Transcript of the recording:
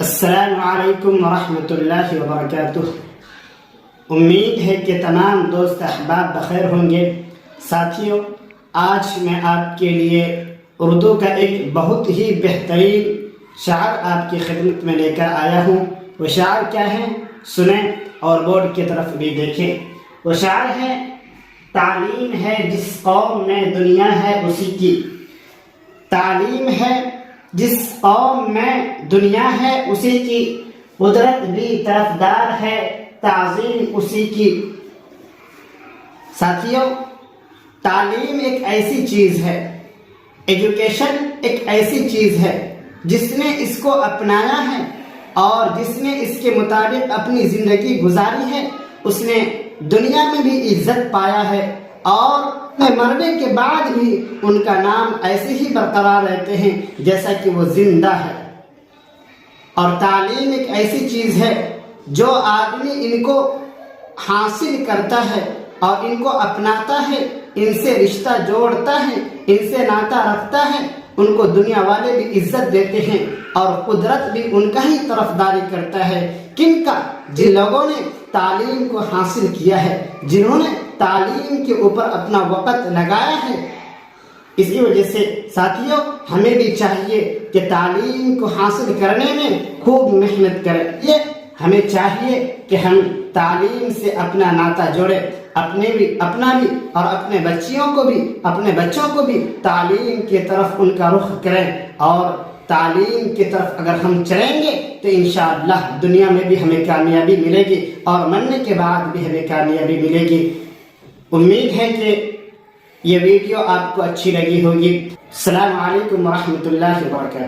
السلام علیکم ورحمۃ اللہ وبرکاتہ۔ امید ہے کہ تمام دوست احباب بخیر ہوں گے۔ ساتھیوں، آج میں آپ کے لیے اردو کا ایک بہت ہی بہترین شعر آپ کی خدمت میں لے کر آیا ہوں۔ وہ شعر کیا ہے؟ سنیں اور بورڈ کی طرف بھی دیکھیں۔ وہ شعر ہے: تعلیم ہے جس قوم میں دنیا ہے اسی کی، تعلیم ہے جس قوم میں دنیا ہے اسی کی، قدرت بھی طرفدار ہے تعظیم اسی کی۔ ساتھیوں، تعلیم ایک ایسی چیز ہے، ایجوکیشن ایک ایسی چیز ہے جس نے اس کو اپنایا ہے اور جس نے اس کے مطابق اپنی زندگی گزاری ہے، اس نے دنیا میں بھی عزت پایا ہے اور مرنے کے بعد بھی ان کا نام ایسے ہی برقرار رہتے ہیں جیسا کہ وہ زندہ ہے۔ اور تعلیم ایک ایسی چیز ہے جو آدمی ان کو حاصل کرتا ہے اور ان کو اپناتا ہے، ان سے رشتہ جوڑتا ہے، ان سے ناطہ رکھتا ہے، ان کو دنیا والے بھی عزت دیتے ہیں اور قدرت بھی ان کا ہی طرفداری کرتا ہے۔ کن کا؟ جن لوگوں نے تعلیم کو حاصل کیا ہے، جنہوں نے تعلیم کے اوپر اپنا وقت لگایا ہے۔ اسی وجہ سے ساتھیوں، ہمیں بھی چاہیے کہ تعلیم کو حاصل کرنے میں خوب محنت کریں۔ یہ ہمیں چاہیے کہ ہم تعلیم سے اپنا ناطہ جوڑیں، اپنا بھی اور اپنے بچوں کو بھی تعلیم کی طرف ان کا رخ کریں، اور تعلیم کی طرف اگر ہم چلیں گے تو انشاءاللہ دنیا میں بھی ہمیں کامیابی ملے گی اور مرنے کے بعد بھی ہمیں کامیابی ملے گی۔ امید ہے کہ یہ ویڈیو آپ کو اچھی لگی ہوگی۔ السلام علیکم ورحمۃ اللہ وبرکاتہ۔